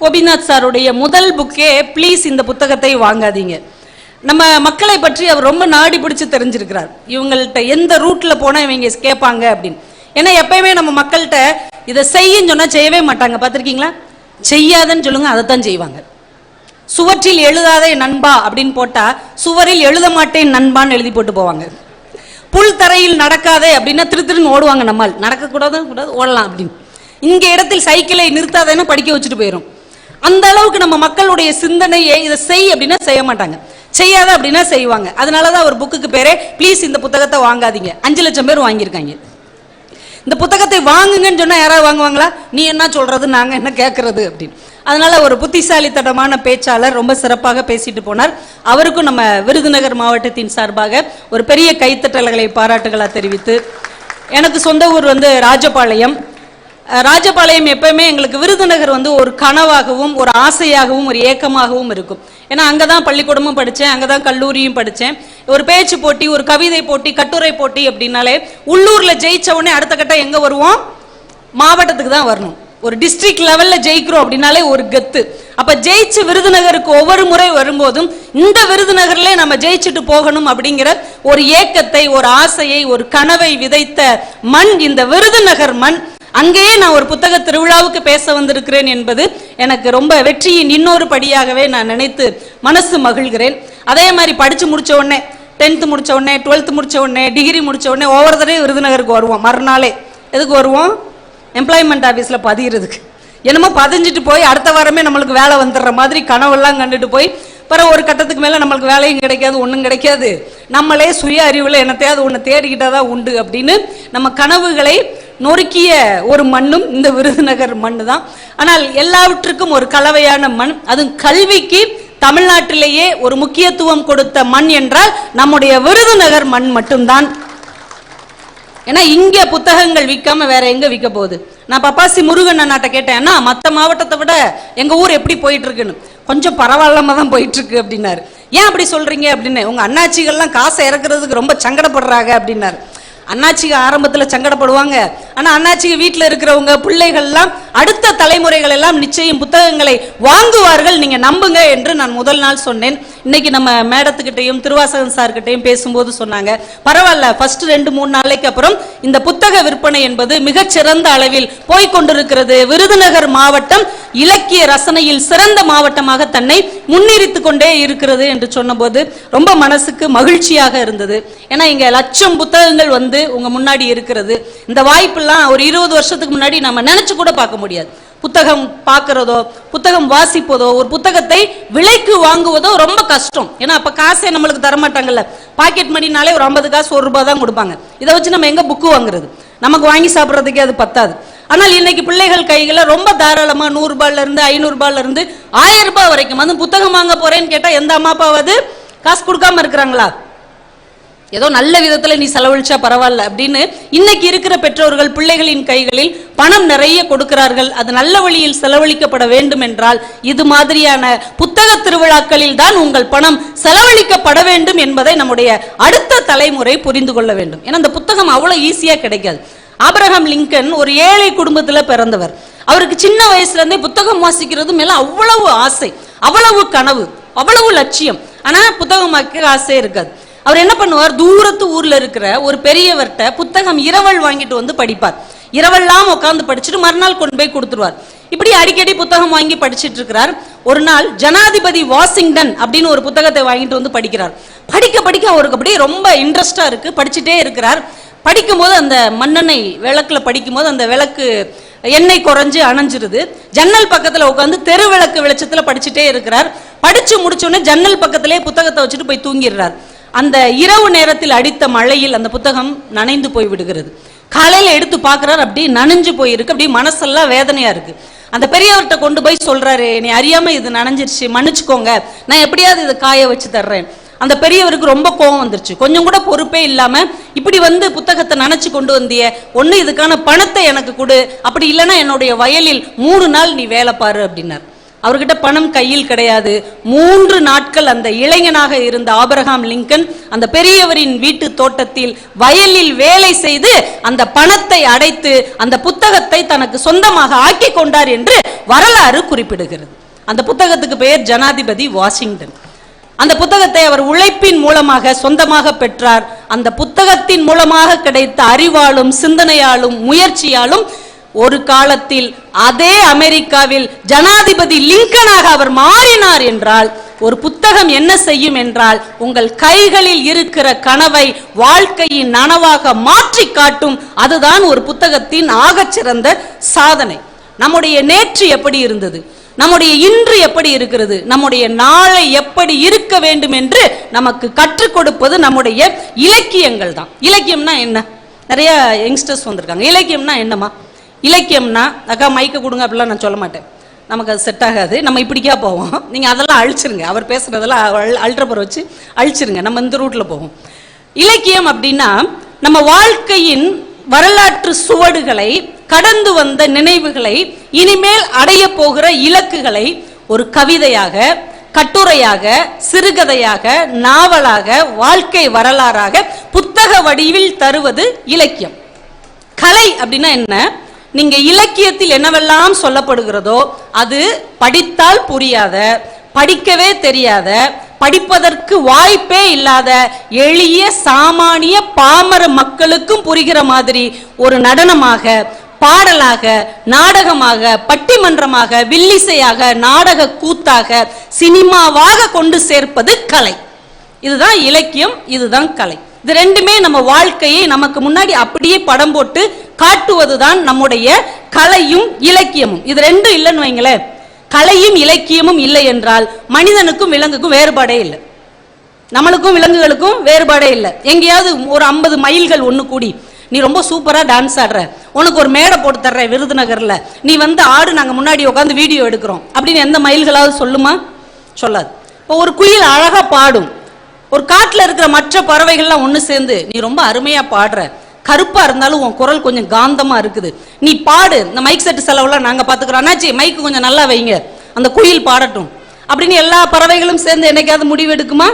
கோபிநாத் சாருடைய முதல் புக்கே ப்ளீஸ் இந்த புத்தகத்தை வாங்காதீங்க. நம்ம மக்களை பற்றி அவர் ரொம்ப நாடி பிடிச்சு தெரிஞ்சிருக்கிறார். இவங்கள்ட்ட எந்த ரூட்ல போனா இவங்க கேட்பாங்க அப்படின்னு. ஏன்னா எப்பயுமே நம்ம மக்கள்கிட்ட இதை செய்யுன்னு சொன்னா செய்யவே மாட்டாங்க. பார்த்துருக்கீங்களா? செய்யாதன்னு சொல்லுங்க, அதைத்தான் செய்வாங்க. சுவற்றில் எழுதாதே நண்பா அப்படின்னு போட்டா சுவரில் எழுத மாட்டேன் நண்பான்னு எழுதி போட்டு போவாங்க. புல் தரையில் நடக்காதே அப்படின்னா திருன்னு ஓடுவாங்க. நம்மால் நடக்கக்கூடாது ஓடலாம் அப்படின்னு. இங்க இடத்தில் சைக்கிளை நிறுத்தாதேன்னு படிக்க வச்சுட்டு போயிடும். அந்த அளவுக்கு நம்ம மக்களுடைய சிந்தனையை இதை செய் அப்படின்னா செய்ய மாட்டாங்க, செய்யாத அப்படின்னா செய்வாங்க. அதனாலதான் ஒரு புக்குக்கு பேரே ப்ளீஸ் இந்த புத்தகத்தை வாங்காதீங்க. 5 லட்சம் பேர் வாங்கியிருக்காங்க. இந்த புத்தகத்தை வாங்குங்கன்னு சொன்னா யாராவது வாங்குவாங்களா? நீ என்ன சொல்றது, நாங்க என்ன கேட்கறது அப்படின்னு. அதனால ஒரு புத்திசாலித்தனமான பேச்சாளர் ரொம்ப சிறப்பாக பேசிட்டு போனார். அவருக்கும் நம்ம விருதுநகர் மாவட்டத்தின் சார்பாக ஒரு பெரிய கைத்தட்டல்களை பாராட்டுகளா தெரிவித்து, எனக்கு சொந்த ஊர் ராஜபாளையம். ராஜபாளையம் எப்பவுமே எங்களுக்கு விருதுநகர் ஒரு கனவாகவும் ஒரு ஆசையாகவும் ஒரு ஏக்கமாகவும் இருக்கும். ஏன்னா அங்கதான் பள்ளிக்கூடமும் படித்தேன், அங்கதான் கல்லூரியும் படித்தேன். ஒரு பேச்சு போட்டி, ஒரு கவிதை போட்டி, கட்டுரை போட்டி அப்படின்னாலே உள்ளூர்ல ஜெயிச்ச உடனே அடுத்த கட்டம் எங்க வருவோம்? மாவட்டத்துக்கு தான் வரணும். ஒரு டிஸ்ட்ரிக்ட் லெவல்ல ஜெயிக்கிறோம் அப்படின்னாலே ஒரு கெத்து. அப்ப ஜெயிச்சு விருதுநகருக்கு ஒவ்வொரு முறை வரும்போதும் இந்த விருதுநகர்ல நம்ம ஜெயிச்சுட்டு போகணும் அப்படிங்கிற ஒரு ஏக்கத்தை, ஒரு ஆசையை, ஒரு கனவை விதைத்த மண் இந்த விருதுநகர் மண். அங்கேயே நான் ஒரு புத்தக திருவிழாவுக்கு பேச வந்திருக்கிறேன் என்பது எனக்கு ரொம்ப வெற்றியின் இன்னொரு படியாகவே நான் நினைத்து மனசு மகிழ்கிறேன். அதே மாதிரி படிச்சு முடிச்ச உடனே 10th முடிச்ச உடனே 12th முடிச்ச உடனே டிகிரி முடிச்ச உடனே ஒவ்வொரு தடவை விருதுநகருக்கு வருவோம். மறுநாளே எதுக்கு வருவோம்? எம்ப்ளாய்மெண்ட் ஆஃபீஸ்ல பதிகிறதுக்கு. என்னமோ பதிஞ்சிட்டு போய் அடுத்த வாரமே நம்மளுக்கு வேலை வந்துடுற மாதிரி கனவெல்லாம் கண்டுட்டு போய் பிறகு ஒரு கட்டத்துக்கு மேல நம்மளுக்கு வேலையும் கிடைக்காது, ஒன்றும் கிடைக்காது. நம்மளே சுய அறிவுல என்னத்தையாவது ஒன்று தேடிக்கிட்டாதான் உண்டு அப்படின்னு நம்ம கனவுகளை நொறுக்கிய ஒரு மண்ணும் இந்த விருதுநகர் மண்ணு தான். ஆனால் எல்லாவற்றுக்கும் ஒரு கலவையான மண். அதுவும் கல்விக்கு தமிழ்நாட்டிலேயே ஒரு முக்கியத்துவம் கொடுத்த மண் என்றால் நம்முடைய விருதுநகர் மண் மட்டும்தான். ஏன்னா இங்க புத்தகங்கள் விற்காம வேற எங்க விற்க போகுது? நான் பப்பாசி முருகன் அண்ணாட்ட கேட்டேன்னா மற்ற மாவட்டத்தை விட எங்க ஊர் எப்படி போயிட்டு இருக்குன்னு. கொஞ்சம் பரவாயில்லாம தான் போயிட்டு இருக்கு அப்படின்னாரு. ஏன் அப்படி சொல்றீங்க அப்படின்னு. உங்க அண்ணாச்சிகள்லாம் காசை இறக்குறதுக்கு ரொம்ப சங்கடப்படுறாங்க அப்படின்னாரு. அண்ணாச்சிக்கு ஆரம்பத்தில் சங்கடப்படுவாங்க. ஆனா அண்ணாச்சிக்கு வீட்டில் இருக்கிறவங்க பிள்ளைகள்லாம் அடுத்த தலைமுறைகள் எல்லாம் நிச்சயம் புத்தகங்களை வாங்குவார்கள், நீங்க நம்புங்க என்று நான் முதல் நாள் சொன்னேன். இன்னைக்கு நம்ம மேடத்துக்கிட்டையும் திருவாசகன் சார்கிட்டையும் பேசும்போது சொன்னாங்க, பரவாயில்ல ஃபர்ஸ்ட் 2-3 நாளைக்கு அப்புறம் இந்த புத்தக விற்பனை என்பது மிகச்சிறந்த அளவில் போய்கொண்டிருக்கிறது. விருதுநகர் மாவட்டம் இலக்கிய ரசனையில் சிறந்த மாவட்டமாக தன்னை முன்னிறுத்திக் கொண்டே இருக்கிறது என்று சொன்னபோது ரொம்ப மனசுக்கு மகிழ்ச்சியாக இருந்தது. ஏன்னா இங்க லட்சம் புத்தகங்கள் உங்க முன்னாடி இருக்கிறது. இந்த வாய்ப்பெல்லாம் ஒரு 20 வருஷத்துக்கு முன்னாடி நம்ம நினைச்சு கூட பார்க்க முடியாது. புத்தகம் பார்க்கிறதோ, புத்தகம் வாசிப்பதோ, ஒரு புத்தகத்தை விலைக்கு வாங்குவதோ ரொம்ப கஷ்டம். ஏன்னா அப்ப காசே நம்மளுக்கு தரமாட்டாங்கல்ல. பாக்கெட் மணினாலே ஒரு 50 காசு 1 ரூபாய் தான் கொடுப்பாங்க. இதை வச்சு நம்ம எங்க புக்கு வாங்குறது? நமக்கு வாங்கி சாப்பிட்றதுக்கே அது பத்தாது. ஆனால் இன்னைக்கு பிள்ளைகள் கைகளை ரொம்ப தாராளமா 100 ரூபாயில இருந்து 500 ரூபாயில இருந்து 1000 ரூபாய் வரைக்கும் புத்தகம் வாங்க போறேன்னு கேட்டா எந்த அம்மா அப்பாவது காசு கொடுக்காம இருக்கிறாங்களா? ஏதோ நல்ல விதத்துல நீ செலவழிச்சா பரவாயில்ல அப்படின்னு இன்னைக்கு இருக்கிற பெற்றோர்கள் பிள்ளைகளின் கைகளில் பணம் நிறைய கொடுக்கிறார்கள். அது நல்ல வழியில் செலவழிக்கப்பட வேண்டும் என்றால் இது மாதிரியான புத்தக திருவிழாக்களில் தான் உங்கள் பணம் செலவழிக்கப்பட வேண்டும் என்பதை நம்முடைய அடுத்த தலைமுறை புரிந்து கொள்ள வேண்டும். ஏன்னா அந்த புத்தகம் அவ்வளவு ஈஸியா கிடைக்காது. ஆபிரகாம் லிங்கன் ஒரு ஏழை குடும்பத்துல பிறந்தவர். அவருக்கு சின்ன வயசுல இருந்தே புத்தகம் வாசிக்கிறது மேல அவ்வளவு ஆசை, அவ்வளவு கனவு, அவ்வளவு லட்சியம். ஆனா புத்தகம் வாசிக்க ஆசை இருக்காது. அவர் என்ன பண்ணுவார், தூரத்து ஊர்ல இருக்கிற ஒரு பெரியவர்கிட்ட புத்தகம் இரவல் வாங்கிட்டு படிப்பார். இரவெல்லாம் உட்காந்து படிச்சுட்டு மறுநாள் கொண்டு போய் கொடுத்துருவார். இப்படி அடிக்கடி புத்தகம் வாங்கி படிச்சுட்டு இருக்கிறார். ஒரு நாள் ஜனாதிபதி வாஷிங்டன் அப்படின்னு ஒரு புத்தகத்தை வாங்கிட்டு படிக்கிறார். படிக்க படிக்க அவருக்கு அப்படியே ரொம்ப இன்ட்ரெஸ்டா இருக்கு, படிச்சுட்டே இருக்கிறார். படிக்கும்போது அந்த மண்ணெண்ணெய் விளக்குல படிக்கும்போது அந்த விளக்கு எண்ணெய் குறைஞ்சு அணைஞ்சிருது. ஜன்னல் பக்கத்துல உட்காந்து தெரு விளக்கு வெளிச்சத்துல படிச்சுட்டே இருக்கிறார். படிச்சு முடிச்சோடனே ஜன்னல் பக்கத்திலே புத்தகத்தை வச்சுட்டு போய் தூங்கிடுறார். அந்த இரவு நேரத்தில் அடித்த மழையில் அந்த புத்தகம் நனைந்து போய் விடுகிறது. காலையில எடுத்து பார்க்கிறார், அப்படி நனைஞ்சு போயிருக்கு. அப்படி மனசெல்லாம் வேதனையா இருக்கு. அந்த பெரியவர்கிட்ட கொண்டு போய் சொல்றாரு, நீ அறியாம இது நனைஞ்சிருச்சு, மன்னிச்சுக்கோங்க, நான் எப்படியாவது இதை காய வச்சு தர்றேன். அந்த பெரியவருக்கு ரொம்ப கோபம் வந்துருச்சு. கொஞ்சம் கூட பொறுப்பே இல்லாம இப்படி புத்தகத்தை நினைச்சு கொண்டு வந்திய, ஒண்ணு இதுக்கான பணத்தை எனக்கு கொடு, அப்படி இல்லைன்னா என்னுடைய வயலில் 3 நாள் நீ வேலை பாரு அப்படின்னார். அவர்கிட்ட பணம் கையில் கிடையாது. 3 நாட்கள் அந்த இளைஞனாக இருந்த ஆபிரகாம் லிங்கன் அந்த பெரியவரின் வீட்டு தோட்டத்தில் வயலில் வேலை செய்து அந்த பணத்தை அடைத்து அந்த புத்தகத்தை தனக்கு சொந்தமாக ஆக்கி கொண்டார் என்று வரலாறு குறிப்பிடுகிறது. அந்த புத்தகத்துக்கு பெயர் ஜனாதிபதி வாஷிங்டன். அந்த புத்தகத்தை அவர் உழைப்பின் மூலமாக சொந்தமாக பெற்றார். அந்த புத்தகத்தின் மூலமாக கிடைத்த அறிவாலும் சிந்தனையாலும் முயற்சியாலும் ஒரு காலத்தில் அதே அமெரிக்காவில் ஜனாதிபதி லிங்கனாக அவர் மாறினார் என்றால், ஒரு புத்தகம் என்ன செய்யும் என்றால், உங்கள் கைகளில் இருக்கிற கனவை வாழ்க்கையின் நனவாக மாற்றி காட்டும். அதுதான் ஒரு புத்தகத்தின் ஆகச்சிறந்த சாதனை. நம்முடைய நேற்று எப்படி இருந்தது, நம்முடைய இன்று எப்படி இருக்கிறது, நம்முடைய நாளை எப்படி இருக்க வேண்டும் என்று நமக்கு கற்றுக் கொடுப்பது நம்முடைய இலக்கியங்கள் தான். இலக்கியம்னா என்ன? நிறைய யங்ஸ்டர்ஸ் வந்திருக்காங்க. இலக்கியம்னா என்னமா? இலக்கியம்னா அக்கா மைக்க கொடுங்க அப்படிலாம் நான் சொல்ல மாட்டேன், நமக்கு அது செட் ஆகாது, நம்ம இப்படிக்கா போவோம். நீங்கள் அதெல்லாம் அழிச்சிருங்க, அவர் பேசுறதெல்லாம் அல்ட்ரபர் வச்சு அழிச்சிருங்க, நம்ம இந்த ரூட்ல போவோம். இலக்கியம் அப்படின்னா நம்ம வாழ்க்கையின் வரலாற்று சுவடுகளை, கடந்து வந்த நினைவுகளை, இனிமேல் அடைய போகிற இலக்குகளை ஒரு கவிதையாக, கட்டுரையாக, சிறுகதையாக, நாவலாக, வாழ்க்கை வரலாறாக புத்தக வடிவில் தருவது இலக்கியம். கலை அப்படின்னா என்ன? நீங்க இலக்கியத்தில் என்னவெல்லாம் சொல்லப்படுகிறதோ அது படித்தால் புரியாத, படிக்கவே தெரியாத, படிப்பதற்கு வாய்ப்பே இல்லாத எளிய சாமானிய பாமர மக்களுக்கும் புரிகிற மாதிரி ஒரு நடனமாக, பாடலாக, நாடகமாக, பட்டிமன்றமாக, வில்லிசையாக, நாடக கூத்தாக, சினிமாவாக கொண்டு சேர்ப்பது கலை. இதுதான் இலக்கியம், இதுதான் கலை. இது ரெண்டுமே நம்ம வாழ்க்கையை நமக்கு முன்னாடி அப்படியே படம் போட்டு காட்டுவதுதான் நம்முடைய கலையும் இலக்கியமும். இது ரெண்டும் இல்லைன்னு வைங்களேன், கலையும் இலக்கியமும் இல்லை என்றால் மனிதனுக்கும் விலங்குக்கும் வேறுபாடே இல்லை, நம்மளுக்கும் விலங்குகளுக்கும் வேறுபாடே இல்லை. எங்கேயாவது ஒரு 50 மயில்கள் ஒன்று கூடி, நீ ரொம்ப சூப்பரா டான்ஸ் ஆடுற, உனக்கு ஒரு மேடை போட்டு தர்ற விருதுநகர்ல, நீ வந்து ஆடு, நாங்க முன்னாடி உட்காந்து வீடியோ எடுக்கிறோம் அப்படின்னு எந்த மயில்களாவது சொல்லுமா? சொல்லாது. இப்போ ஒரு குயில் அழகா பாடும், ஒரு காட்டுல இருக்கிற மற்ற பறவைகள்லாம் ஒண்ணு சேர்ந்து, நீ ரொம்ப அருமையா பாடுற, கருப்பா இருந்தாலும் உன் குரல் கொஞ்சம் காந்தமா இருக்குது, நீ பாடு, இந்த மைக் செட் செலவுலாம் நாங்க பாத்துக்கிறோம், அண்ணாச்சி மைக்கு கொஞ்சம் நல்லா வைங்க, அந்த குயில் பாடட்டும் அப்படின்னு எல்லா பறவைகளும் சேர்ந்து என்னைக்காவது முடிவு எடுக்குமா?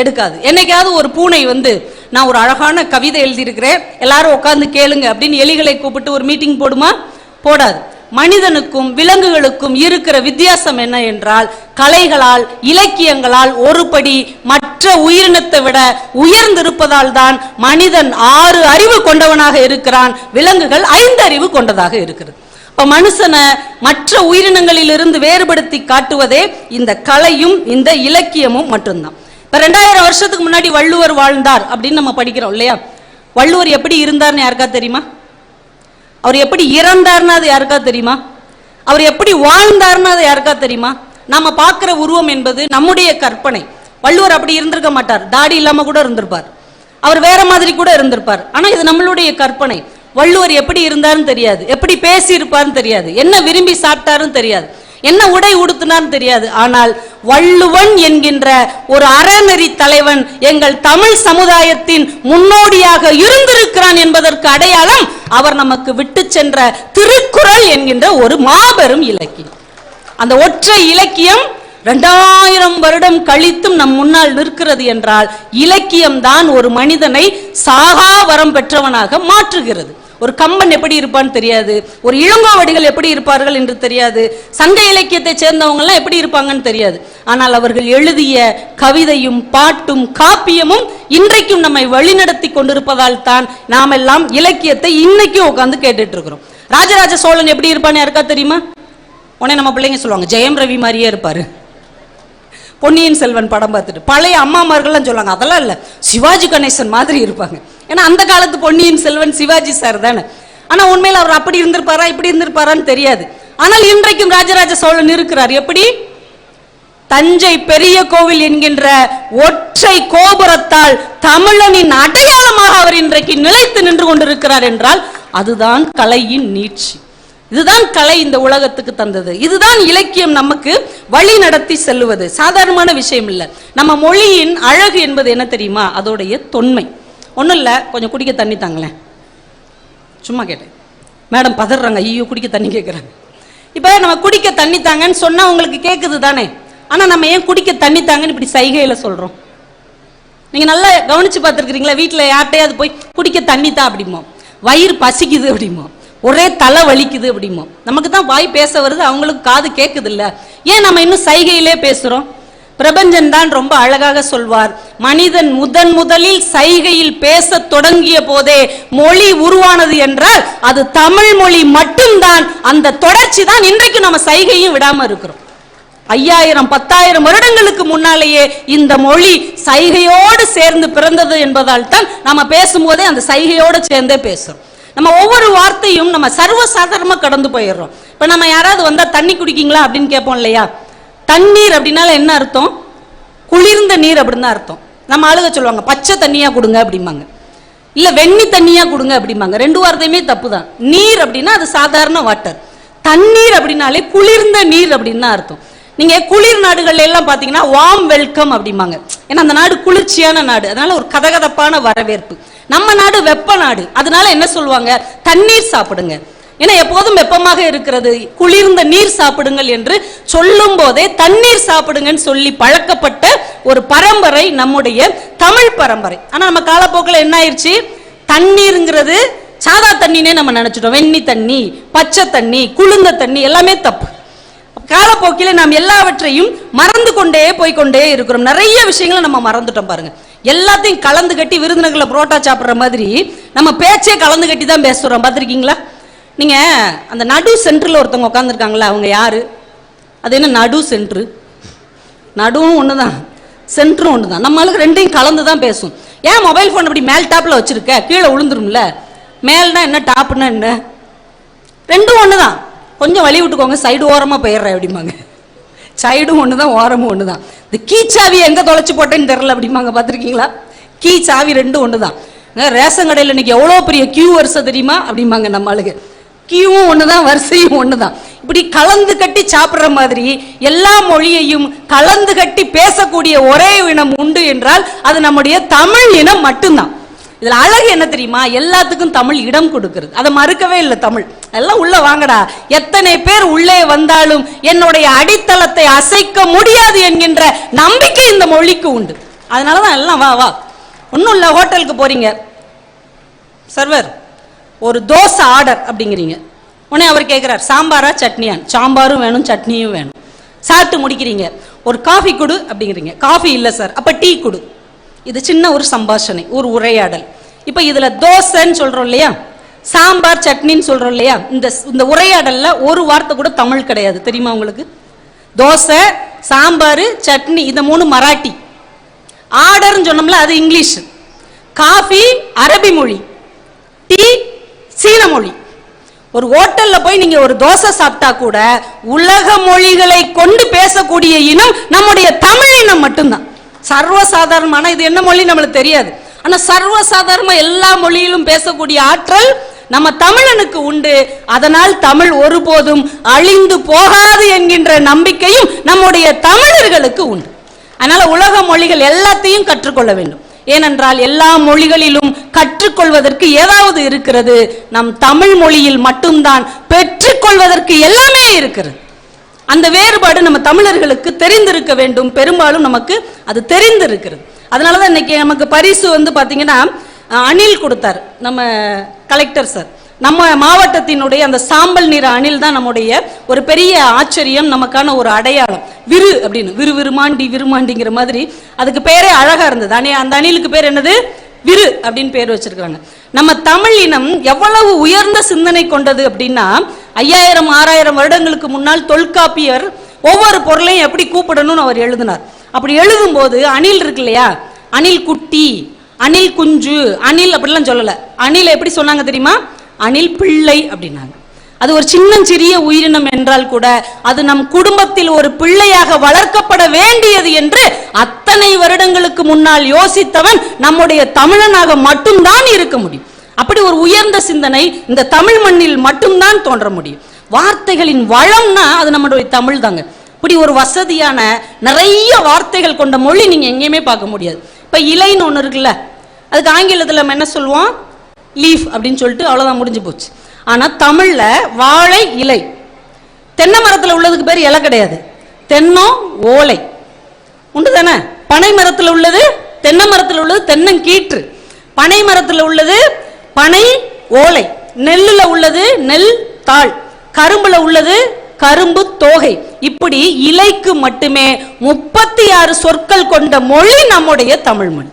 எடுக்காது. என்னைக்காவது ஒரு பூனை வந்து, நான் ஒரு அழகான கவிதை எழுதியிருக்கிறேன், எல்லாரும் உட்காந்து கேளுங்க அப்படின்னு எலிகளை கூப்பிட்டு ஒரு மீட்டிங் போடுமா? போடாது. மனிதனுக்கும் விலங்குகளுக்கும் இருக்கிற வித்தியாசம் என்ன என்றால், கலைகளால், இலக்கியங்களால் ஒருபடி மற்ற உயிரினத்தை விட உயர்ந்திருப்பதால் தான் மனிதன் 6 அறிவு கொண்டவனாக இருக்கிறான், விலங்குகள் 5 அறிவு கொண்டதாக இருக்கிறது. இப்ப மனுஷனை மற்ற உயிரினங்களிலிருந்து வேறுபடுத்தி காட்டுவதே இந்த கலையும் இந்த இலக்கியமும் மட்டும்தான். இப்ப 2000 வருஷத்துக்கு முன்னாடி வள்ளுவர் வாழ்ந்தார் அப்படின்னு நம்ம படிக்கிறோம் இல்லையா? வள்ளுவர் எப்படி இருந்தார்னு யாருக்கா தெரியுமா? அவர் எப்படி இறந்தார்னா அது யாருக்கா தெரியுமா? அவர் எப்படி வாழ்ந்தார்னா அது யாருக்கா தெரியுமா? நாம பார்க்கிற உருவம் என்பது நம்முடைய கற்பனை. வள்ளுவர் அப்படி இருந்திருக்க மாட்டார், தாடி இல்லாம கூட இருந்திருப்பார், அவர் வேற மாதிரி கூட இருந்திருப்பார். ஆனா இது நம்மளுடைய கற்பனை. வள்ளுவர் எப்படி இருந்தாருன்னு தெரியாது, எப்படி பேசி இருப்பாருன்னு தெரியாது, என்ன விரும்பி சாப்பிட்டாருன்னு தெரியாது, என்ன உடை உடுத்தினான்னு தெரியாது. ஆனால் வள்ளுவன் என்கின்ற ஒரு அறநெறி தலைவன் எங்கள் தமிழ் சமுதாயத்தின் முன்னோடியாக இருந்திருக்கிறான் என்பதற்கு அடையாளம் அவர் நமக்கு விட்டு சென்ற திருக்குறள் என்கின்ற ஒரு மாபெரும் இலக்கியம். அந்த ஒற்றை இலக்கியம் 2000 வருடம் கழித்தும் நம் முன்னால் நிற்கிறது என்றால், இலக்கியம் தான் ஒரு மனிதனை சாகா வரம் பெற்றவனாக மாற்றுகிறது. ஒரு கம்பன் எப்படி இருப்பான்னு தெரியாது, ஒரு இளங்கோவடிகள் எப்படி இருப்பார்கள் என்று தெரியாது, சங்க இலக்கியத்தை சேர்ந்தவங்க எல்லாம் எப்படி இருப்பாங்கன்னு தெரியாது. ஆனால் அவர்கள் எழுதிய கவிதையும் பாட்டும் காப்பியமும் இன்றைக்கும் நம்மை வழிநடத்தி கொண்டிருப்பதால் தான் நாம் எல்லாம் இலக்கியத்தை இன்னைக்கும் உட்கார்ந்து கேட்டுட்டு இருக்கிறோம். ராஜராஜ சோழன் எப்படி இருப்பான்னு யாருக்கா தெரியுமா? உடனே நம்ம பிள்ளைங்க சொல்லுவாங்க, ஜெயம் ரவி மாதிரியே இருப்பாரு. பொன்னியின் செல்வன் படம் பார்த்துட்டு பழைய அம்மாமார்கள்லாம் சொல்லுவாங்க, அதெல்லாம் இல்லை, சிவாஜி கணேசன் மாதிரி இருப்பாங்க. ஏன்னா அந்த காலத்து பொன்னியின் செல்வன் சிவாஜி சார் தானே. ஆனா உண்மையில் அவர் அப்படி இருந்திருப்பாரா இப்படி இருந்திருப்பாரான்னு தெரியாது. ஆனால் இன்றைக்கும் ராஜராஜ சோழன் இருக்கிறார். எப்படி? தஞ்சை பெரிய கோவில் என்கின்ற ஒற்றை கோபுரத்தால் தமிழனின் அடையாளமாக அவர் இன்றைக்கு நிலைத்து நின்று கொண்டிருக்கிறார் என்றால் அதுதான் கலையின் நீட்சி. இதுதான் கலை இந்த உலகத்துக்கு தந்தது. இதுதான் இலக்கியம் நமக்கு வழி நடத்தி செல்லுவது. சாதாரணமான விஷயம் இல்லை. நம்ம மொழியின் அழகு என்பது என்ன தெரியுமா? அதோடைய தொன்மை. ஒன்றும் இல்லை, கொஞ்சம் குடிக்க தண்ணி தாங்களேன். சும்மா கேட்டேன், மேடம் பதறாங்க, ஐயோ குடிக்க தண்ணி கேட்குறாங்க. இப்போ நம்ம குடிக்க தண்ணி தாங்கன்னு சொன்னால் உங்களுக்கு கேட்குது தானே. ஆனால் நம்ம ஏன் குடிக்க தண்ணி தாங்கன்னு இப்படி சைகையில் சொல்கிறோம்? நீங்கள் நல்லா கவனித்து பார்த்துருக்குறீங்களா? வீட்டில் யார்கிட்டையாவது போய் குடிக்க தண்ணி தான் அப்படிமோ, வயிறு பசிக்குது அப்படிமோ, ஒரே தலை வலிக்குது அப்படிமோ. நமக்கு தான் வாய் பேச வருது, அவங்களுக்கு காது கேட்குது இல்ல. ஏன் நம்ம இன்னும் சைகையிலே பேசுறோம்? பிரபஞ்சன் தான் ரொம்ப அழகாக சொல்வார், மனிதன் முதலில் சைகையில் பேச தொடங்கிய போதே மொழி உருவானது என்றால் அது தமிழ் மொழி மட்டும்தான். அந்த தொடர்ச்சி தான் இன்றைக்கு நம்ம சைகையும் விடாம இருக்கிறோம். 5000 10,000 வருடங்களுக்கு முன்னாலேயே இந்த மொழி சைகையோடு சேர்ந்து பிறந்தது என்பதால் தான் நம்ம பேசும்போதே அந்த சைகையோடு சேர்ந்தே பேசுறோம். நம்ம ஒவ்வொரு வார்த்தையும் நம்ம சர்வசாதாரணமா கடந்து போயிடுறோம். இப்ப நம்ம யாராவது வந்தா தண்ணி குடிக்கீங்களா அப்படின்னு கேட்போம் இல்லையா? தண்ணீர் அப்படின்னால என்ன அர்த்தம்? குளிர்ந்த நீர் அப்படின்னு அர்த்தம். நம்ம ஆளுக சொல்லுவாங்க பச்சை தண்ணியா கொடுங்க அப்படிம்பாங்க, இல்ல வெண்ணி தண்ணியா கொடுங்க அப்படிம்பாங்க. ரெண்டு வார்த்தையுமே தப்பு தான். நீர் அப்படின்னா அது சாதாரண வாட்டர், தண்ணீர் அப்படின்னாலே குளிர்ந்த நீர் அப்படின்னு அர்த்தம். நீங்க குளிர் நாடுகள்ல எல்லாம் பாத்தீங்கன்னா வார்ம் வெல்கம் அப்படிம்பாங்க. ஏன்னா அந்த நாடு குளிர்ச்சியான நாடு, அதனால ஒரு கதகதப்பான வரவேற்பு. நம்ம நாடு வெப்ப நாடு, அதனால என்ன சொல்லுவாங்க? தண்ணீர் சாப்பிடுங்க. ஏன்னா எப்போதும் வெப்பமாக இருக்கிறது, குளிர்ந்த நீர் சாப்பிடுங்கள் என்று சொல்லும் போதே தண்ணீர் சாப்பிடுங்கன்னு சொல்லி பழக்கப்பட்ட ஒரு பரம்பரை நம்முடைய தமிழ் பரம்பரை. ஆனா நம்ம காலப்போக்கில் என்ன ஆயிடுச்சு? தண்ணீருங்கிறது சாதா தண்ணினே நம்ம நினைச்சிட்டோம். வெண்ணி தண்ணி, பச்சை தண்ணி, குளிர்ந்த தண்ணி எல்லாமே தப்பு. காலப்போக்கில் நாம் எல்லாவற்றையும் மறந்து கொண்டே போய்கொண்டே இருக்கிறோம். நிறைய விஷயங்களை நம்ம மறந்துட்டோம் பாருங்க. எல்லாத்தையும் கலந்து கட்டி விருந்தினர்களை புரோட்டா சாப்பிட்ற மாதிரி நம்ம பேச்சே கலந்து கட்டி தான் பேசுறோம். பார்த்துருக்கீங்களா? நீங்க அந்த நடு சென்டர்ல ஒருத்தவங்க உட்காந்துருக்காங்களா, அவங்க யாரு? அது என்ன நடு சென்ட்ரு? நடுவும் ஒண்ணுதான், சென்டரும் ஒண்ணுதான். நம்மளுக்கு ரெண்டையும் கலந்து தான் பேசும். ஏன் மொபைல் போன் அப்படி மேல் டாப்ல வச்சிருக்க? கீழே விழுந்துரும்ல. மேல்னா என்ன, டாப்னா என்ன? ரெண்டும் ஒண்ணுதான். கொஞ்சம் வழி விட்டுக்கோங்க, சைடு ஓரமா போயிடுறேன் அப்படிம்பாங்க. சைடும் ஒண்ணுதான், ஓரமும் ஒண்ணுதான். இந்த கீச்சாவி எங்க தொலைச்சு போட்டேன்னு தெரியல அப்படிம்பாங்க. பார்த்துருக்கீங்களா? கீச்சாவி ரெண்டும் ஒண்ணுதான். ரேஷன் கடையில் இன்னைக்கு எவ்வளோ பெரிய கியூ வரிசை தெரியுமா அப்படிம்பாங்க நம்ம ஆளுங்க. கியூவும் ஒண்ணுதான், வரிசையும் ஒண்ணுதான். இப்படி கலந்து கட்டி சாப்பிட்ற மாதிரி எல்லா மொழியையும் கலந்து கட்டி பேசக்கூடிய ஒரே இனம் உண்டு என்றால் அது நம்முடைய தமிழ் இனம் மட்டும்தான். இதுல அழகு என்ன தெரியுமா? எல்லாத்துக்கும் தமிழ் இடம் கொடுக்கிறது. அதை மறுக்கவே இல்லை தமிழ். எல்லாம் உள்ள வாங்கடா, எத்தனை பேர் உள்ளே வந்தாலும் என்னுடைய அடித்தளத்தை அசைக்க முடியாது என்கின்ற நம்பிக்கை இந்த மொழிக்கு உண்டு. அதனாலதான் எல்லாம் வா வா. ஒன்றும் இல்லை, ஹோட்டலுக்கு போறீங்க, சர்வர் ஒரு தோசை ஆர்டர் அப்படிங்கிறீங்க. உடனே அவர் கேட்கிறார் சாம்பாரா சட்னியான்? சாம்பாரும் வேணும் சட்னியும் வேணும். சாப்பிட்டு முடிக்கிறீங்க, ஒரு காஃபி கொடு அப்படிங்கிறீங்க. காஃபி இல்லை சார், அப்ப டீ கொடு. இது சின்ன ஒரு சம்பாஷணை, ஒரு உரையாடல். இப்ப இதுல தோசைன்னு சொல்றோம் இல்லையா, சாம்பார் சட்னின்னு சொல்றோம் இல்லையா, இந்த உரையாடல்ல ஒரு வார்த்தை கூட தமிழ் கிடையாது. தெரியுமா உங்களுக்கு? தோசை, சாம்பார், சட்னி இந்த மூணு மராட்டி. ஆர்டர்னு சொன்னோம்ல அது இங்கிலீஷ். காஃபி அரபி மொழி, டீ சீன மொழி. ஒரு ஹோட்டல்ல போய் நீங்க ஒரு தோசை சாப்பிட்டா கூட உலக மொழிகளை கொண்டு பேசக்கூடிய இனம் நம்முடைய தமிழ் இனம் மட்டும்தான். சர்வசாதாரணமான இது என்ன மொழி நம்மளுக்கு தெரியாது, ஆனா சர்வசாதாரணமா எல்லா மொழியிலும் பேசக்கூடிய ஆற்றல் நம்ம தமிழனுக்கு உண்டு. அதனால் தமிழ் ஒருபோதும் அழிந்து போகாது என்கின்ற நம்பிக்கையும் நம்முடைய தமிழர்களுக்கு உண்டு. அதனால உலக மொழிகள் எல்லாத்தையும் கற்றுக்கொள்ள வேண்டும். ஏனென்றால் எல்லா மொழிகளிலும் கற்றுக்கொள்வதற்கு ஏதாவது இருக்கிறது. நம் தமிழ் மொழியில் மட்டும்தான் பெற்றுக்கொள்வதற்கு எல்லாமே இருக்கிறது. அந்த வேறுபாடு நம்ம தமிழர்களுக்கு தெரிந்திருக்க வேண்டும். பெரும்பாலும் நமக்கு அது தெரிந்திருக்கிறது. அதனாலதான் இன்னைக்கு நமக்கு பரிசு பாத்தீங்கன்னா அணில் கொடுத்தார் நம்ம கலெக்டர் சார். நம்ம மாவட்டத்தினுடைய அந்த சாம்பல் நிற அணில் தான் நம்முடைய ஒரு பெரிய ஆச்சரியம், நமக்கான ஒரு அடையாளம். விரு அப்படின்னு, விருமாண்டி விருமாண்டிங்கிற மாதிரி அதுக்கு பேரே அழகா இருந்தது. அந்த அணிலுக்கு பேர் என்னது? விரு அப்படின்னு பேர் வச்சிருக்காங்க. நம்ம தமிழ் இனம் எவ்வளவு உயர்ந்த சிந்தனை கொண்டது அப்படின்னா 5000 6000 வருடங்களுக்கு முன்னால் தொல்காப்பியர் ஒவ்வொரு பொருளையும் எப்படி கூப்பிடணும்னு அவர் எழுதினார். அப்படி எழுதும் போது அணில் இருக்கு இல்லையா, அணில் குட்டி, அணில் குஞ்சு, அணில் அப்படிலாம் சொல்லல. அணில் எப்படி சொன்னாங்க தெரியுமா? அணில் பிள்ளை அப்படின்னாங்க. அது ஒரு சின்னஞ்சிறிய உயிரினம் என்றால் கூட அது நம் குடும்பத்தில் ஒரு பிள்ளையாக வளர்க்கப்பட வேண்டியது என்று அத்தனை வருடங்களுக்கு முன்னால் யோசித்தவன் நம்முடைய தமிழனாக மட்டும்தான் இருக்க முடியும். அப்படி ஒரு உயர்ந்த சிந்தனை இந்த தமிழ் மண்ணில் மட்டும்தான் தோன்ற முடியும். வார்த்தைகளின் வளம்னா அது நம்முடைய தமிழ் தாங்க. இப்படி ஒரு வசதியான நிறைய வார்த்தைகள் கொண்ட மொழி நீங்க எங்கேயுமே பார்க்க முடியாது. இப்ப இலைன்னு ஒண்ணு இருக்குல்ல, அதுக்கு ஆங்கிலத்தில் நம்ம என்ன சொல்லுவோம்? லீஃப் அப்படின்னு சொல்லிட்டு அவ்வளவுதான், முடிஞ்சு போச்சு. ஆனா தமிழ்ல வாழை இலை. தென்னை மரத்துல உள்ளதுக்கு பேர் இலை கிடையாது, தென்னோ ஓலை உண்டு தானே. பனை மரத்துல உள்ளது, தென்னை மரத்துல உள்ளது தென்னங்கீற்று. பனை மரத்துல உள்ளது பனை ஓலை. நெல்லுல உள்ளது நெல் தாள், கரும்புல உள்ளது கரும்பு தோகை. இப்படி இலைக்கு மட்டுமே 36 சொற்கள் கொண்ட மொழி நம்முடைய தமிழ் மொழி.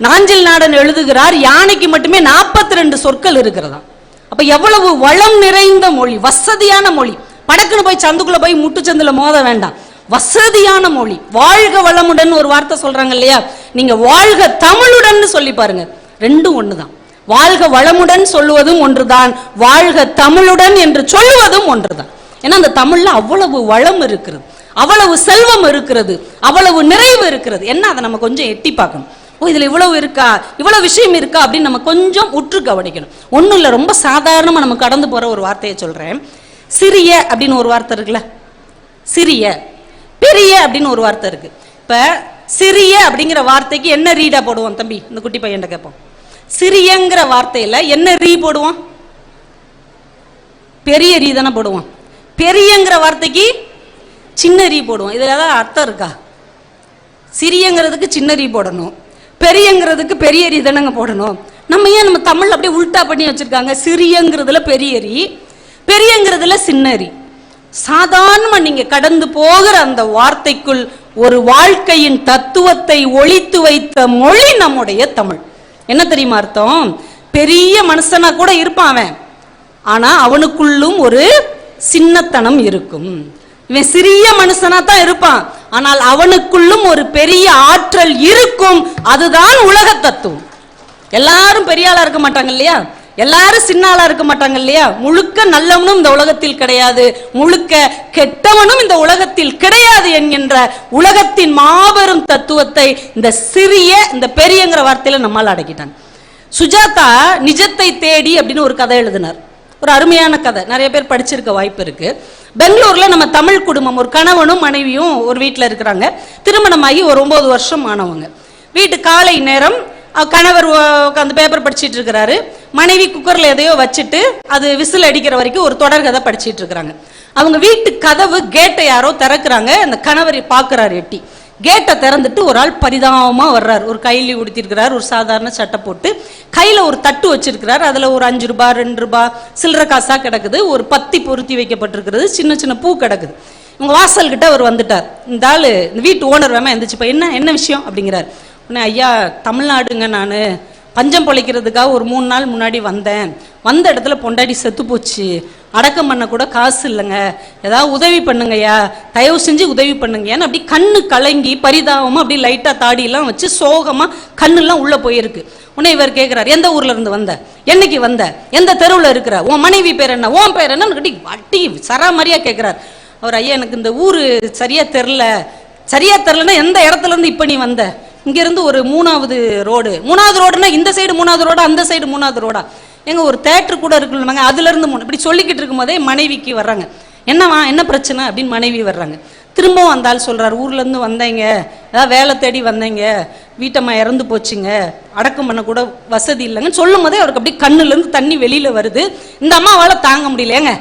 நாஞ்சில் நாடன் எழுதுகிறார், யானைக்கு மட்டுமே 42 சொற்கள் இருக்கிறதா. அப்ப எவ்வளவு வளம் நிறைந்த மொழி, வசதியான மொழி. படக்குன்னு போய் சந்துக்குள்ள போய் முட்டுச்சந்துல மோத வேண்டாம், வசதியான மொழி. வாழ்க வளமுடன் ஒரு வார்த்தை சொல்றாங்க இல்லையா, நீங்க வாழ்க தமிழுடன் சொல்லி பாருங்க, ரெண்டும் ஒண்ணுதான். வாழ்க வளமுடன் சொல்லுவதும் ஒன்றுதான், வாழ்க தமிழுடன் என்று சொல்லுவதும் ஒன்றுதான். ஏன்னா அந்த தமிழ்ல அவ்வளவு வளம் இருக்கிறது, அவ்வளவு செல்வம் இருக்கிறது, அவ்வளவு நிறைவு இருக்கிறது. என்ன அதை நம்ம கொஞ்சம் எட்டி பார்க்கணும். ஓ, இதுல இவ்வளவு இருக்கா, இவ்வளவு விஷயம் இருக்கா அப்படின்னு நம்ம கொஞ்சம் உற்று கவனிக்கணும். ஒன்றும் இல்லை, ரொம்ப சாதாரணமா நம்ம கடந்து போற ஒரு வார்த்தையை சொல்றேன். சிறிய அப்படின்னு ஒரு வார்த்தை இருக்குல்ல, சிறிய. பெரிய அப்படின்னு ஒரு வார்த்தை இருக்கு. இப்ப சிறிய அப்படிங்கிற வார்த்தைக்கு என்ன ரீடா போடுவோம் தம்பி, இந்த குட்டி பையன் கேட்போம். சிறியங்கிற வார்த்தையில என்ன ரீ போடுவோம்? பெரிய ரீ தானே போடுவோம். பெரியங்கிற வார்த்தைக்கு சின்ன ரீ போடுவோம். இதுல ஏதாவது அர்த்தம் இருக்கா? சிறியங்கிறதுக்கு சின்ன ரீ போடணும், பெரியங்கிறதுக்கு பெரிய ரீ தானங்க போடணும். நம்ம ஏன் நம்ம தமிழ் அப்படியே உல்டா பண்ணி வச்சிருக்காங்க? சிறியங்கிறதுல பெரிய ரீ, பெரியங்கிறதுல சின்ன ரீ. சாதாரணமா நீங்க கடந்து போகிற அந்த வார்த்தைக்குள் ஒரு வாழ்க்கையின் தத்துவத்தை ஒளித்து வைத்த மொழி நம்முடைய தமிழ். என்ன தெரியுமா அர்த்தம்? பெரிய மனுஷனா கூட இருப்பான் அவன், ஆனா அவனுக்குள்ளும் ஒரு சின்னத்தனம் இருக்கும். இவன் சிறிய மனுஷனா தான் இருப்பான், ஆனால் அவனுக்குள்ளும் ஒரு பெரிய ஆற்றல் இருக்கும். அதுதான் உலக தத்துவம். எல்லாரும் பெரிய ஆளா இருக்க மாட்டாங்க இல்லையா, எல்லாரும் சின்ன ஆளா இருக்க மாட்டாங்க இல்லையா. முழுக்க நல்லவனும் இந்த உலகத்தில் கிடையாது, முழுக்க கெட்டவனும் இந்த உலகத்தில் கிடையாது என்கின்ற உலகத்தின் மாபெரும் தத்துவத்தை இந்த சிறிய இந்த பெரியங்கிற வார்த்தையில நம்மால் அடக்கிட்டாங்க. சுஜாதா நிஜத்தை தேடி அப்படின்னு ஒரு கதை எழுதினார். ஒரு அருமையான கதை, நிறைய பேர் படிச்சிருக்க வாய்ப்பு இருக்கு. பெங்களூர்ல நம்ம தமிழ் குடும்பம், ஒரு கணவனும் மனைவியும் ஒரு வீட்டில் இருக்கிறாங்க. திருமணமாகி ஒரு 9 வருஷம் ஆனவங்க. வீட்டு காலை நேரம், கணவர் அந்த பேப்பர் படிச்சுட்டு இருக்கிறாரு, மனைவி குக்கர்ல எதையோ வச்சுட்டு அது விசில் அடிக்கிற வரைக்கும் ஒரு தொடர் கதை படிச்சுட்டு இருக்கிறாங்க. அவங்க வீட்டு கதவு கேட்டை யாரோ திறக்கிறாங்க. அந்த கணவர் பாக்குறாரு, எட்டி கேட்டை திறந்துட்டு ஒரு ஆள் பரிதாபமா வர்றாரு. ஒரு கைலி உடுத்திருக்கிறார், ஒரு சாதாரண சட்டை போட்டு, கையில ஒரு தட்டு வச்சிருக்கிறார். அதுல ஒரு 5 ரூபாய் 2 ரூபாய் சில்லற காசா கிடக்குது, ஒரு பத்தி பொருத்தி வைக்கப்பட்டிருக்கிறது, சின்ன சின்ன பூ கிடக்குது. உங்க வாசல் கிட்ட அவர் வந்துட்டார். இந்த ஆளு இந்த வீட்டு ஓனர் வேமா எந்திரிச்சுப்பா, என்ன என்ன விஷயம் அப்படிங்கிறார். உடனே, ஐயா தமிழ்நாடுங்க, நான் பஞ்சம் பொழைக்கிறதுக்காக ஒரு 3 நாள் முன்னாடி வந்தேன். வந்த இடத்துல பொண்டாடி செத்து போச்சு, அடக்கம் பண்ண கூட காசு இல்லைங்க, ஏதாவது உதவி பண்ணுங்கய்யா, தயவு செஞ்சு உதவி பண்ணுங்கன்னு அப்படி கண்ணு கலங்கி பரிதாபமா அப்படி லைட்டா தாடியெல்லாம் வச்சு சோகமா கண்ணுலாம் உள்ள போயிருக்கு. உடனே இவர் கேட்கிறார், எந்த ஊர்ல இருந்து வந்த, என்னைக்கு வந்த, எந்த தெருவில் இருக்கிற, உன் மனைவி பேர் என்ன, உன் பேர் என்ன கட்டி வட்டி சராமரியா கேட்கிறார். அவர், ஐயா எனக்கு இந்த ஊரு சரியா தெரிலன்னா எந்த இடத்துல இருந்து இப்ப நீ வந்த? இங்க இருந்து ஒரு 3வது ரோடு. 3வது ரோடுனா இந்த சைடு 3வது ரோடா, அந்த சைடு 3வது ரோடா? எங்க ஒரு தேட்டர் கூட இருக்குல்ல, அதுல இருந்து இப்படி சொல்லிக்கிட்டு இருக்கும் போதே மனைவிக்கு வர்றாங்க. என்னவா, என்ன பிரச்சனை அப்படின்னு மனைவி வர்றாங்க. திரும்பவும் அந்த ஆள் சொல்றாரு, ஊர்ல இருந்து வந்தீங்க, ஏதாவது வேலை தேடி வந்தீங்க, வீட்டம்மா இறந்து போச்சுங்க, அடக்கம் பண்ண கூட வசதி இல்லைங்கன்னு சொல்லும் போதே அவருக்கு அப்படி கண்ணுல இருந்து தண்ணி வெளியில வருது. இந்த அம்மாவால தாங்க முடியல. ஏங்க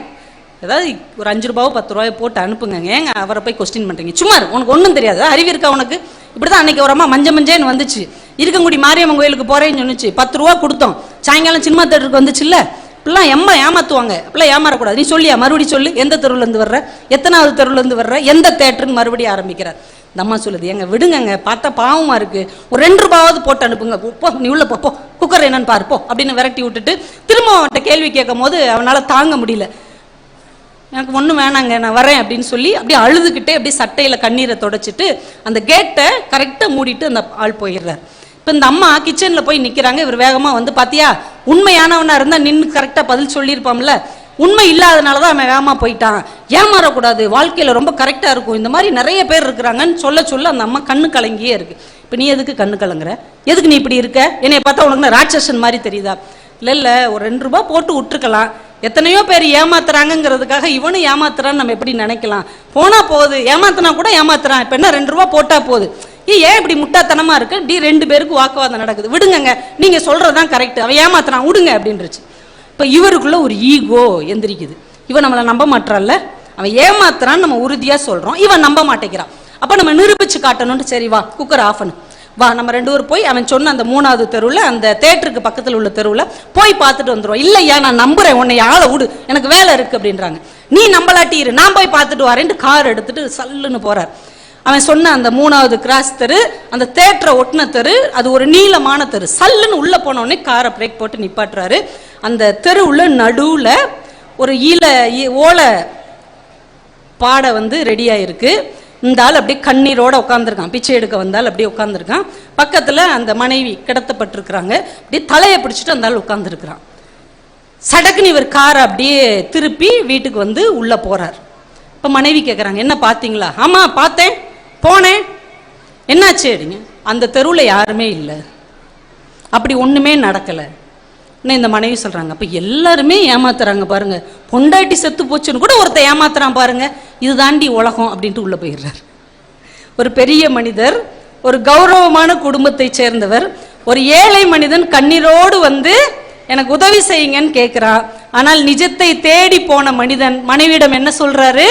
ஏதாவது ஒரு 5 ரூபாவோ 10 ரூபாயோ போட்டு அனுப்புங்க, ஏங்க அவரை போய் கொஸ்டின் பண்றீங்க, சும்மா உனக்கு ஒன்றும் தெரியாது, அறிவு இருக்கா உனக்கு? இப்படிதான் அன்னைக்கு ஒரு அம்மா மஞ்சன்னு வந்துச்சு, இருக்கங்குடி மாரியம்மன் கோயிலுக்கு போறேன்னு சொன்னுச்சு, 10 ரூபா கொடுத்தோம், சாயங்காலம் சினிமா தேட்டருக்கு வந்துச்சு இல்ல. இப்படிலாம் எம்மா ஏமாத்துவாங்க, அப்படிலாம் ஏமாறக்கூடாது. நீ சொல்லியா, மறுபடியும் சொல்லு, எந்த தெருவுல இருந்து வர்ற, எத்தனாவது தெருவுல இருந்து வர்ற, எந்த தேட்டருன்னு மறுபடியும் ஆரம்பிக்கிறார். இந்த அம்மா சொல்லுது, எங்க விடுங்க, பார்த்தா பாவமா இருக்கு, ஒரு 2 ரூபாவது போட்டு அனுப்புங்க, போ நீ உள்ள போ, குக்கர் என்னன்னு பாருப்போ அப்படின்னு விரட்டி விட்டுட்டு திரும்ப அவன்கிட்ட கேள்வி கேட்கும் போது அவனால தாங்க முடியல. எனக்கு ஒன்றும் வேணாங்க, நான் வரேன் அப்படின்னு சொல்லி அப்படியே அழுதுகிட்டே அப்படியே சட்டையில கண்ணீரை தொடச்சிட்டு அந்த கேட்டை கரெக்டாக மூடிட்டு அந்த ஆள் போயிடுறாரு. இப்போ இந்த அம்மா கிச்சன்ல போய் நிற்கிறாங்க. இவர் வேகமா வந்து, பாத்தியா உண்மையானவனா இருந்தா நின்று கரெக்டாக பதில் சொல்லியிருப்பான்ல, உண்மை இல்லாதனால தான் அவன் வேகமா போயிட்டான், ஏமாறக்கூடாது, வாழ்க்கையில ரொம்ப கரெக்டா இருக்கும், இந்த மாதிரி நிறைய பேர் இருக்கிறாங்கன்னு சொல்ல அந்த அம்மா கண்ணு கலங்கியே இருக்கு. இப்போ நீ எதுக்கு கண்ணு கலங்குற, எதுக்கு நீ இப்படி இருக்க, என்னைய பார்த்தா உனக்கு ராட்சசன் மாதிரி தெரியுதா? இல்ல ஒரு 2 ரூபாய் போட்டு விட்டுருக்கலாம், எத்தனையோ பேர் ஏமாத்துறாங்கிறதுக்காக இவனு ஏமாத்துறான்னு நம்ம எப்படி நினைக்கலாம்? போனா போகுது, ஏமாத்தினா கூட ஏமாத்துறான், இப்ப என்ன 2 ரூபாய் போட்டா போகுது, ஏன் இப்படி முட்டாத்தனமா இருக்கு? 2 பேருக்கு வாக்குவாதம் நடக்குது. விடுங்க, நீங்க சொல்றதுதான் கரெக்ட், அவன் ஏமாத்துறான் விடுங்க அப்படின்றுச்சு. இப்ப இவருக்குள்ள ஒரு ஈகோ எந்திரிக்குது. இவன் நம்மளை நம்ப மாட்டான்ல, அவன் ஏமாத்துறான்னு நம்ம உறுதியா சொல்றோம், இவன் நம்ப மாட்டேங்கிறான். அப்ப நம்ம நிரூபிச்சு காட்டணும்னு, சரி வா குக்கர் ஆஃப் பண்ணு, வா நம்ம 2 பேரும் போய் அவன் சொன்ன அந்த 3வது தெருவில் அந்த தேட்டருக்கு பக்கத்தில் உள்ள தெருவில் போய் பார்த்துட்டு வந்துடுவோம். இல்லையா நான் நம்புறேன் உன்னை ஆளை விடு எனக்கு வேலை இருக்கு அப்படின்றாங்க. நீ நம்பலாட்டி இரு நான் போய் பார்த்துட்டு வரேன்ட்டு கார் எடுத்துட்டு சல்லுன்னு போறார். அவன் சொன்ன அந்த 3வது கிராஸ் தெரு அந்த தேட்டரை ஒட்டின தெரு, அது ஒரு நீளமான தெரு. சல்லுன்னு உள்ள போனோடனே காரை பிரேக் போட்டு நிப்பாட்டுறாரு. அந்த தெரு உள்ள நடுவுல ஒரு ஓலை பாடை ரெடியா இருக்கு. இந்த ஆள் அப்படியே கண்ணீரோட உட்காந்துருக்கான். பிச்சை எடுக்க வந்தால் அப்படியே உட்காந்துருக்கான். பக்கத்துல அந்த மனைவி கிடத்தப்பட்டிருக்கிறாங்க. அப்படியே தலையை பிடிச்சிட்டு அந்த ஆள் உட்காந்துருக்கிறான். சடக்குன்னு இவர் காரை அப்படியே திருப்பி வீட்டுக்கு உள்ள போறார். இப்ப மனைவி கேட்கறாங்க, என்ன பாத்தீங்களா? ஆமா பார்த்தேன், போனேன், என்னாச்சு அப்படிங்க. அந்த தெருவில் யாருமே இல்லை, அப்படி ஒண்ணுமே நடக்கல. இந்த மனைவி சொல்றாங்க, அப்ப எல்லாருமே ஏமாத்துறாங்க பாருங்க, பொண்டாட்டி செத்து போச்சுன்னு கூட ஒருத்தர் ஏமாத்துறான் பாருங்க, இது தாண்டி உலகம் அப்படின்ட்டு உள்ள போயிடுறார். ஒரு பெரிய மனிதர், ஒரு கௌரவமான குடும்பத்தை சேர்ந்தவர், ஒரு ஏழை மனிதன் கண்ணீரோடு எனக்கு உதவி செய்யுங்கன்னு கேட்கிறான். ஆனால் நிஜத்தை தேடி போன மனிதன் மனைவியிடம் என்ன சொல்றாரு?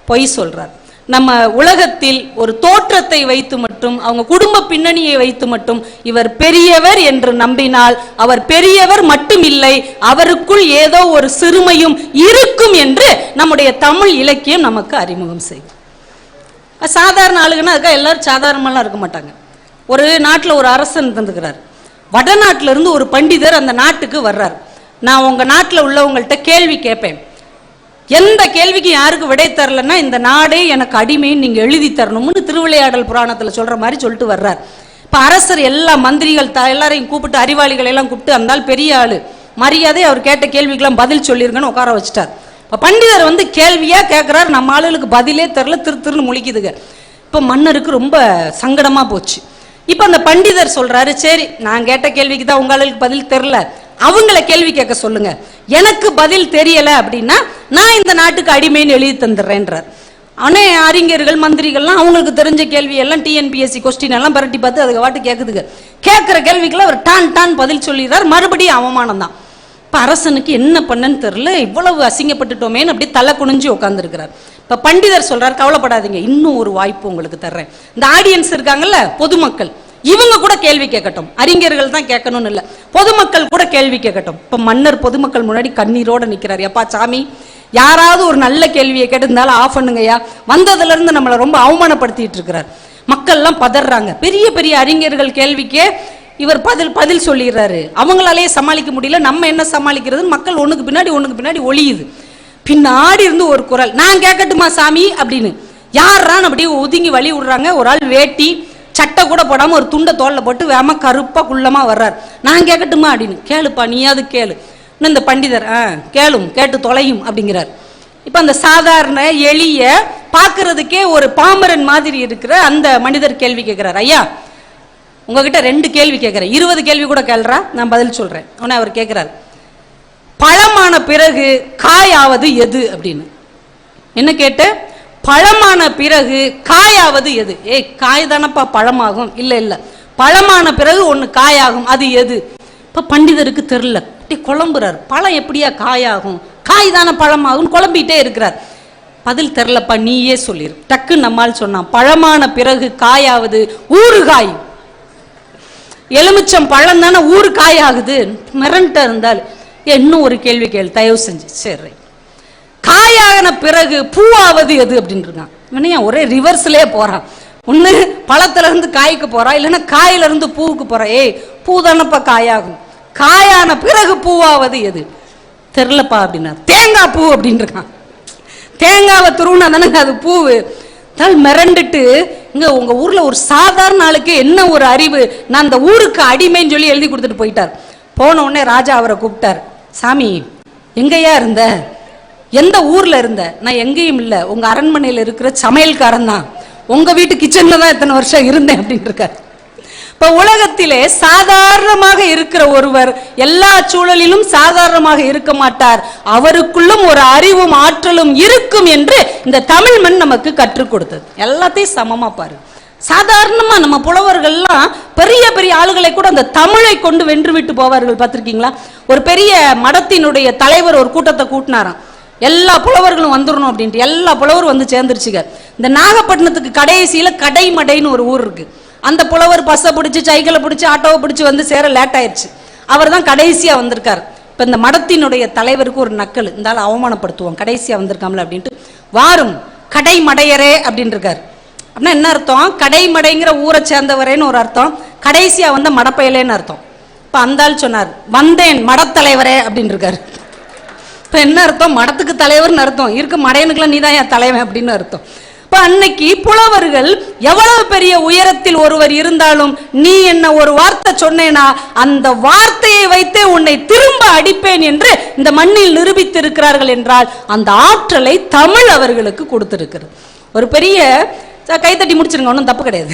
பொய் சொல்றார். நம்ம உலகத்தில் ஒரு தோற்றத்தை வைத்து மட்டும், அவங்க குடும்ப பின்னணியை வைத்து மட்டும் இவர் பெரியவர் என்று நம்பினால் அவர் பெரியவர் மட்டும் இல்லை, அவருக்குள் ஏதோ ஒரு சிறுமையும் இருக்கும் என்று நம்முடைய தமிழ் இலக்கியம் நமக்கு அறிமுகம் செய்யும். சாதாரண ஆளுங்கன்னா அதுக்காக எல்லாரும் சாதாரணமெல்லாம் இருக்க மாட்டாங்க. ஒரு நாட்டில் ஒரு அரசன் தந்துக்கிறார். வடநாட்டில இருந்து ஒரு பண்டிதர் அந்த நாட்டுக்கு வர்றார். நான் உங்க நாட்டில் உள்ளவங்கள்ட்ட கேள்வி கேட்பேன், எந்த கேள்விக்கு யாருக்கு விடை தரலன்னா இந்த நாடே எனக்கு அடிமைன்னு நீங்க எழுதி தரணும்னு திருவிளையாடல் புராணத்துல சொல்ற மாதிரி சொல்லிட்டு வர்றார். இப்ப அரசர் எல்லா மந்திரிகள் எல்லாரையும் கூப்பிட்டு, அறிவாளிகள் எல்லாம் கூப்பிட்டு, அந்த பெரிய ஆளு மரியாதை அவர் கேட்ட கேள்விக்கெல்லாம் பதில் சொல்லிருங்கன்னு உட்கார வச்சுட்டார். இப்ப பண்டிதர் கேள்வியா கேட்கிறார், நம்ம ஆளுகளுக்கு பதிலே தெரியல, திருன்னு முழிக்குதுங்க. இப்ப மன்னருக்கு ரொம்ப சங்கடமா போச்சு. இப்ப அந்த பண்டிதர் சொல்றாரு, சரி நான் கேட்ட கேள்விக்கு தான் உங்க ஆளுக்கு பதில் தெரியல, அவங்கள கேள்வி கேட்க சொல்லுங்க, எனக்கு பதில் தெரியல அப்படின்னா நான் இந்த நாட்டுக்கு அடிமைன்னு எழுதி தந்துடுறேன்றார். ஆனா அறிஞர்கள் மந்திரிகள்லாம் அவங்களுக்கு தெரிஞ்ச கேள்வி எல்லாம் டிஎன்பிஎஸ்சி கொஸ்டின் எல்லாம் பரட்டி பார்த்து அதுக்கு வாட்டு கேட்குதுங்க. கேட்கிற கேள்விக்கெல்லாம் அவர் டான் பதில் சொல்லிடுறார். மறுபடியும் அவமானம் தான். இப்ப அரசனுக்கு என்ன பண்ணன்னு தெரியல, இவ்வளவு அசிங்கப்பட்டுட்டோமேன்னு அப்படி தலை குனிஞ்சு உட்கார்ந்துருக்கிறார். இப்ப பண்டிதர் சொல்றார், கவலைப்படாதீங்க, இன்னும் ஒரு வாய்ப்பு உங்களுக்கு தர்றேன். இந்த ஆடியன்ஸ் இருக்காங்கல்ல, பொதுமக்கள், இவங்க கூட கேள்வி கேட்கட்டும், அறிஞர்கள் தான் கேட்கணும்னு இல்ல, பொதுமக்கள் கூட கேள்வி கேட்கட்டும். இப்ப மன்னர் பொதுமக்கள் முன்னாடி கண்ணீரோட நிக்கிறார். எப்பா சாமி, யாராவது ஒரு நல்ல கேள்வியை கேட்டிருந்தாலும் ஆஃப் பண்ணுங்கய்யா, வந்ததுல இருந்து நம்மளை ரொம்ப அவமானப்படுத்திட்டு இருக்கிறார். மக்கள் எல்லாம் பதறாங்க. பெரிய பெரிய அறிஞர்கள் கேள்விக்கே இவர் பதில் சொல்லிடுறாரு. அவங்களாலேயே சமாளிக்க முடியல, நம்ம என்ன சமாளிக்கிறது? மக்கள் ஒண்ணுக்கு பின்னாடி ஒளியுது. பின்னாடி இருந்து ஒரு குரல், நான் கேட்கட்டுமா சாமி அப்படின்னு. யாரான்னு அப்படியே ஒதுங்கி வழி விடுறாங்க. ஒரு ஆள் வேட்டி சட்டை கூட போடாம ஒரு துண்டை தோல்ல போட்டு வேம கருப்பா குள்ளமா வர்றார். நான் கேட்கட்டுமா அப்படின்னு. கேளுப்பா, நீயாவது கேளு. இந்த பண்டிதர் கேளும், கேட்டு தொலையும் அப்படிங்கிறார். இப்ப அந்த சாதாரண எளிய பாக்குறதுக்கே ஒரு பாமரன் மாதிரி இருக்கிற அந்த மனிதர் கேள்வி கேட்கிறார். ஐயா, உங்ககிட்ட 2 கேள்வி கேட்கிறேன், 20 கேள்வி கூட கேள்றா, நான் பதில் சொல்றேன். உடனே அவர் கேட்கிறார், பழமான பிறகு காயாவது எது அப்படின்னு. என்ன கேட்டு? பழமான பிறகு காயாவது எது? காய் தானப்பா பழமாகும். இல்ல, பழமான பிறகு ஒண்ணு காயாகும், அது எது? இப்ப பண்டிதருக்கு தெரியல, குழம்புறார். பழம் எப்படியா காயாகும்? காய் தானே பழமாகும், குழம்பிட்டே இருக்கிறார். பதில் தெரியலப்பா, நீயே சொல்லிரு. டக்கு நம்மால் சொன்னான், பழமான பிறகு காயாவது ஊறுகாய். எலுமிச்சம் பழம் தானே ஊறுகாய் ஆகுது. மிரண்ட இருந்தால் இன்னும் ஒரு கேள்வி கேளு தயவு செஞ்சு. சரி, காயான பிறகு பூவாவது எது அப்படின்னு இருக்கான். இவனையா ஒரே ரிவர்ஸ்லயே போறான். ஒண்ணு பழத்துல இருந்து காய்க்கு போறா, இல்லைன்னா காயில இருந்து பூவுக்கு போறா. பூ தானப்பா காயாகும், காயான பிறகு பூவாவது எது? தெரியலப்பா அப்படின்னா. தேங்காய் பூ அப்படின்னு இருக்கான். தேங்காவை துருவினா தானே அது பூவு. மிரண்டுட்டு, இங்க உங்க ஊர்ல ஒரு சாதாரண ஆளுக்கு என்ன ஒரு அறிவு, நான் அந்த ஊருக்கு அடிமைன்னு சொல்லி எழுதி கொடுத்துட்டு போயிட்டார். போன உடனே ராஜா அவரை கூப்பிட்டார். சாமி, எங்கயா இருந்த? எந்த ஊர்ல இருந்த? நான் எங்கேயும் இல்ல, உங்க அரண்மனையில இருக்கிற சமையல்காரன் தான், உங்க வீட்டு கிச்சன்ல தான் இத்தனை வருஷம் இருந்தேன் அப்படின்னு இருக்கார். இப்ப உலகத்திலே சாதாரணமாக இருக்கிற ஒருவர் எல்லா சூழலிலும் சாதாரணமாக இருக்க மாட்டார். அவருக்குள்ளும் ஒரு அறிவும் ஆற்றலும் இருக்கும் என்று இந்த தமிழ் மண் நமக்கு கற்றுக் கொடுத்தது. எல்லாத்தையும் சமமா பாரு. சாதாரணமா நம்ம புலவர்கள்லாம் பெரிய பெரிய ஆளுகளை கூட அந்த தமிழை கொண்டு வென்று விட்டு போவார்கள். பார்த்திருக்கீங்களா? ஒரு பெரிய மடத்தினுடைய தலைவர் ஒரு கூட்டத்தை கூட்டினாராம். எல்லா புலவர்களும் வந்துடணும் அப்படின்ட்டு எல்லா புலவரும் வந்து சேர்ந்துருச்சுங்க. இந்த நாகப்பட்டினத்துக்கு கடைசியில கடைமடைன்னு ஒரு ஊர் இருக்கு. அந்த புலவர் பஸ்ஸை பிடிச்சி சைக்கிளை பிடிச்சி ஆட்டோவை பிடிச்சி வந்து சேர லேட் ஆயிடுச்சு. அவர் தான் கடைசியா வந்திருக்காரு. இப்ப இந்த மடத்தினுடைய தலைவருக்கு ஒரு நக்கல், இருந்தாலும் அவமானப்படுத்துவோம், கடைசியா வந்திருக்காமல அப்படின்ட்டு, வாரும் கடைமடையரே அப்படின்னு இருக்காரு. அப்படின்னா என்ன அர்த்தம்? கடைமடைங்கிற ஊரை சேர்ந்தவரேன்னு ஒரு அர்த்தம், கடைசியா வந்த மடப்பயலேன்னு அர்த்தம். இப்ப அந்த ஆள் சொன்னார், வந்தேன் மடத்தலைவரே அப்படின்னு இருக்காரு. இப்ப என்ன அர்த்தம்? மடத்துக்கு தலைவர்னு அர்த்தம், இருக்கு மடையனுக்குலாம் நீதான் என் தலைவன் அப்படின்னு அர்த்தம். இப்ப அன்னைக்கு புலவர்கள் எவ்வளவு பெரிய உயரத்தில் ஒருவர் இருந்தாலும், நீ என்ன ஒரு வார்த்தை சொன்னேனா அந்த வார்த்தையை வைத்தே உன்னை திரும்ப அடிப்பேன் என்று இந்த மண்ணில் நிரூபித்திருக்கிறார்கள் என்றால் அந்த ஆற்றலை தமிழ் அவர்களுக்கு கொடுத்திருக்கிறது. ஒரு பெரிய கைத்தட்டி முடிச்சிருங்க, ஒன்றும் தப்பு கிடையாது.